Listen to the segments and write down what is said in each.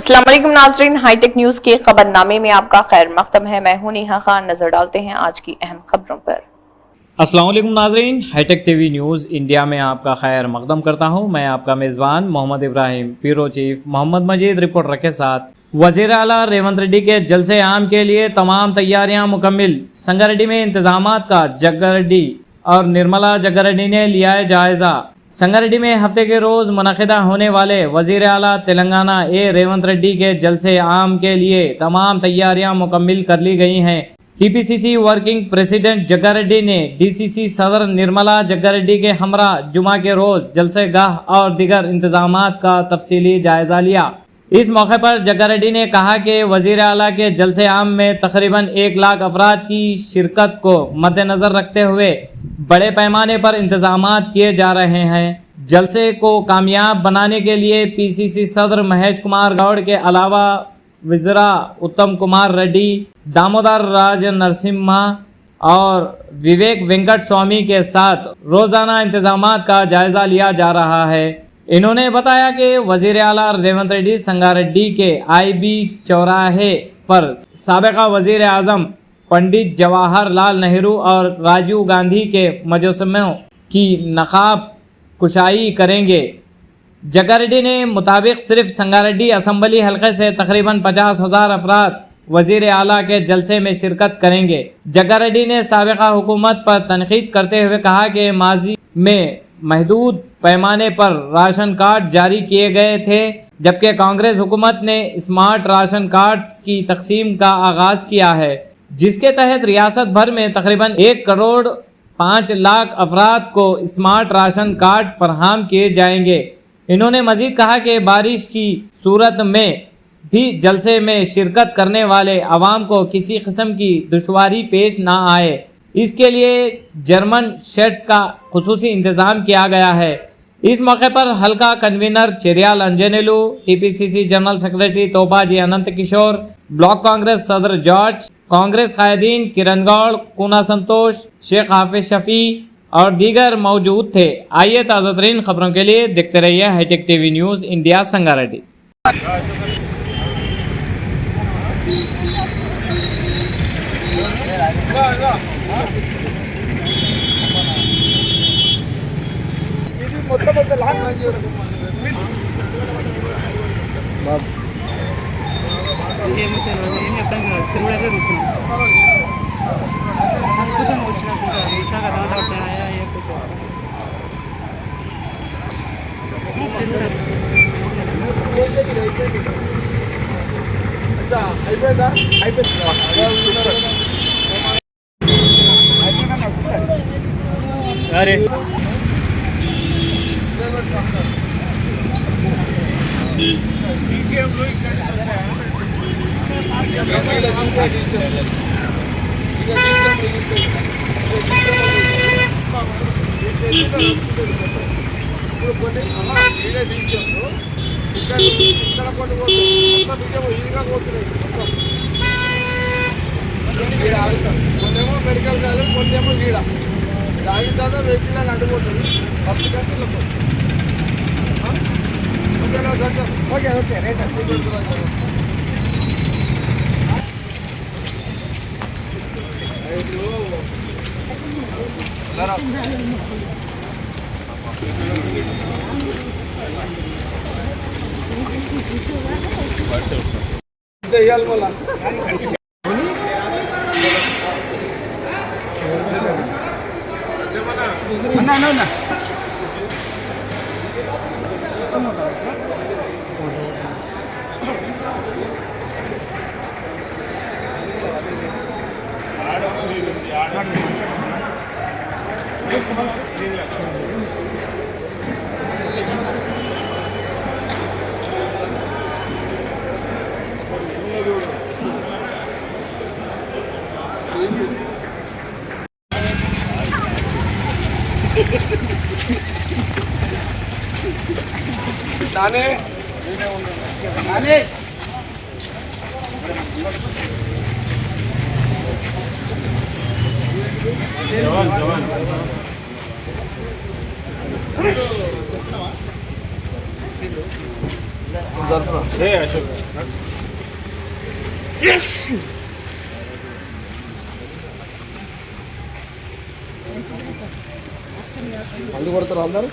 अस्सलाम वालेकुम नाज़रीन, हाईटेक न्यूज के खबरनामे में आपका खैर मक़दम है। मैं हूं नेहा खान। नजर डालते हैं आज की अहम खबरों पर। अस्सलाम वालेकुम नाज़रीन, हाईटेक टीवी न्यूज़ इंडिया में आपका खैर मक़दम करता हूं। मैं आपका मेज़बान मोहम्मद इब्राहिम। ब्यूरो चीफ मोहम्मद मजीद रिपोर्टर के साथ। वज़ीर आला रेवंत रेड्डी के जलसे आम के लिए तमाम तैयारियां मुकम्मिल। संगारेड्डी में इंतजामात का जग्गारेड्डी और निर्मला जग्गारेड्डी ने लिया है जायजा। संगारेड्डी में हफ्ते के रोज मुनक़िदा होने वाले वज़ीर आला तेलंगाना रेवंत रेड्डी के जलसे आम के लिए तमाम तैयारियां मुकम्मिल कर ली गई हैं। टीपीसीसी वर्किंग प्रेसिडेंट जग्गारेड्डी ने डीसीसी सदर निर्मला जग्गारेड्डी के हमरा जुमा के रोज जलसे गाह और दीगर इंतजामात का तफसीली जायजा लिया। इस मौके पर जग्गारेड्डी ने कहा कि वज़ीर आला के जलसे आम में तकरीबन 1 लाख अफराद की शिरकत को मद्देनज़र रखते हुए बड़े पैमाने पर इंतजामात किए जा रहे हैं। जलसे को कामयाब बनाने के लिए पीसीसी सदर महेश कुमार गौड़ के अलावा वज़ीरा उत्तम कुमार रेड्डी, दामोदर राज नरसिम्हा और विवेक वेंकट स्वामी के साथ रोज़ाना इंतजामात का जायज़ा लिया जा रहा है। इन्होंने बताया कि वज़ीर आला रेवंत रेड्डी संगारेड्डी के आईबी चौराहे पर साबिक़ा वज़ीर आज़म पंडित जवाहर लाल नेहरू और राजीव गांधी के मुजस्समों की नकाब कुशाई करेंगे। जग्गारेड्डी ने मुताबिक सिर्फ संगारेड्डी असम्बली हलके से तकरीबन 50,000 अफराद वज़ीर आला के जलसे में शिरकत करेंगे। जग्गारेड्डी ने साबिक़ा हुकूमत पर तनकीद करते हुए कहा कि माजी में महदूद पैमाने पर राशन कार्ड जारी किए गए थे, जबकि कांग्रेस हुकूमत ने स्मार्ट राशन कार्ड्स की तकसीम का आगाज़ किया है, जिसके तहत रियासत भर में तकरीबन 1 करोड़ 5 लाख अफराद को स्मार्ट राशन कार्ड फराहम किए जाएंगे। इन्होंने मज़ीद कहा कि बारिश की सूरत में भी जलसे में शिरकत करने वाले अवाम को किसी किस्म की दुश्वारी पेश ना आए, इसके लिए जर्मन शेड्स का खुसूसी इंतज़ाम किया गया है। इस मौके पर हल्का convener Cheriyal Anjaneyulu, TPCC general secretary Topaji Anant Kishore, block Congress सदर जॉर्ज, कांग्रेस कायदीन किरण गौड़, कूना संतोष, शेख हाफिज शफी और दीगर मौजूद थे। आइए ताज़ा तरीन खबरों के लिए देखते रहिए hitech TV news India Sangareddy. మొత్తం అసలు లాంగ్ అయిపోయిందా अरे కొన్నేమో మెడికల్ కాలేజ్, కొన్నేమో గీడ ఆగిన తర్వాత వెహికల్ అడ్డుపోతుంది. పబ్లిక్ అంటే ఓకేనా సార్? ఓకే ఓకే రైట్ దెయ్యాలి మళ్ళా అన్నా అన్నా నానే నానే జవాన్ మందు కొడతారు అందరు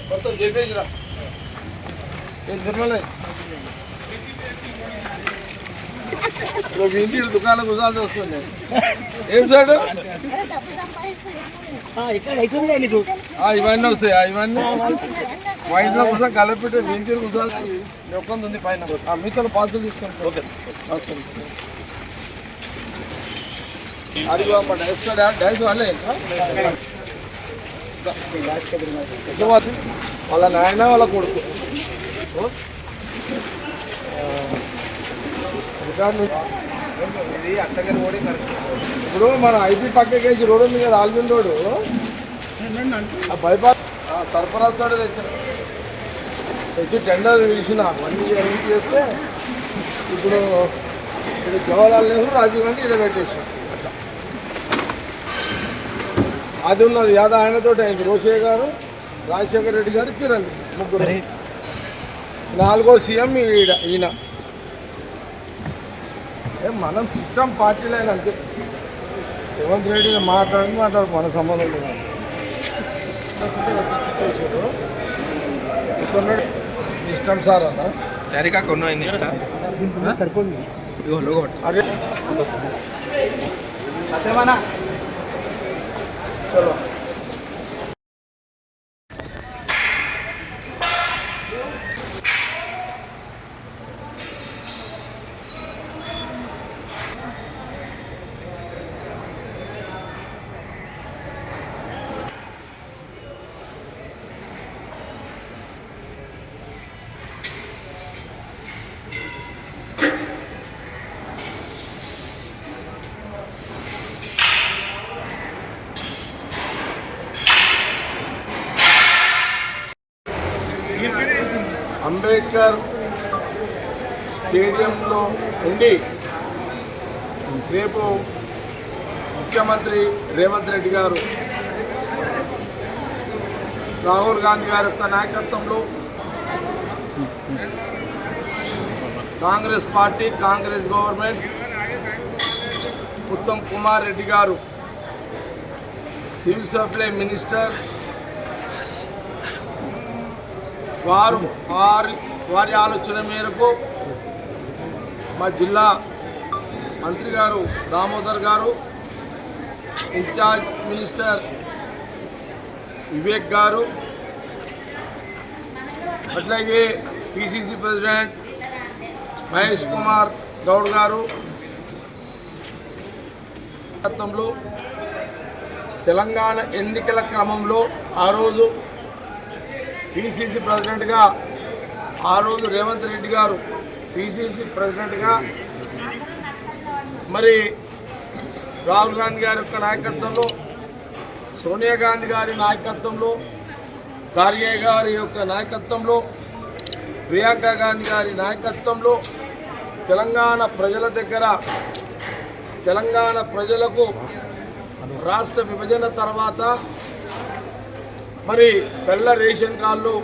మొత్తం చెప్పేసిరా ఇంటి దుకాణం కుదాల్సి వస్తుంది ఏం సార్ ఇవన్నీ వస్తాయి ఇవన్నీ మా ఇంట్లో కోసం కలిపెట్టి ఇంటి కుదాలి ఒక్కంది ఉంది పైన మీతో పాసులు తీసుకుంటాం ఓకే అడిగి డైస్ వాళ్ళే వాళ్ళ నాయన వాళ్ళ కొడుకు ఇది అట్టగారి రోడ్ ఇప్పుడు మన ఐపీ పక్కకేసి రోడ్ ఉంది కదా ఆల్విన్ రోడ్ బైపాస్ సర్ఫరాజ్ తోడు తెచ్చి టెండర్ తీసిన 1 year చేస్తే ఇప్పుడు ఇది జవహర్లాల్ నెహ్రూ రాజీవ్ గాంధీ ఇక్కడ పెట్టేసాం అది ఉన్నది యాదా ఆయనతో అయింది రోషయ్య గారు రాజశేఖర రెడ్డి గారు కిరణ్ ముగ్గురు 4వ సీఎం ఈయన మనం సిస్టమ్ పార్టీలు అయినా అంతే రేవంత్ రెడ్డి మాట్లాడు మన సంబంధం లేదు ఇష్టం సార్ అన్న చారికా కొన్ని సరిపోయింది అరే చలో అంబేద్కర్ స్టేడియంలో ఉండి రేపు ముఖ్యమంత్రి రేవంత్ రెడ్డి గారు రాహుల్ గాంధీ గారి యొక్క నాయకత్వంలో కాంగ్రెస్ పార్టీ కాంగ్రెస్ గవర్నమెంట్ ఉత్తమ్ కుమార్ రెడ్డి గారు సివిల్ సప్లై మినిస్టర్ వారి ఆలోచన మేరకు మా జిల్లా మంత్రి గారు దామోదర్ గారు ఇన్ఛార్జ్ మినిస్టర్ వివేక్ గారు అట్లాగే పిసిసి ప్రెసిడెంట్ మహేష్ కుమార్ గౌడ్ గారు గతంలో తెలంగాణ ఎన్నికల క్రమంలో ఆ రోజు పిసిసి ప్రెసిడెంట్గా ఆ రోజు రేవంత్ రెడ్డి గారు పిసిసి ప్రెసిడెంట్గా మరి రాహుల్ గాంధీ గారి యొక్క నాయకత్వంలో సోనియా గాంధీ గారి నాయకత్వంలో ఖార్గే గారి యొక్క నాయకత్వంలో ప్రియాంక గాంధీ గారి నాయకత్వంలో తెలంగాణ ప్రజల దగ్గర తెలంగాణ ప్రజలకు రాష్ట్ర విభజన తర్వాత మరి తెల్ల రేషన్ కార్డులు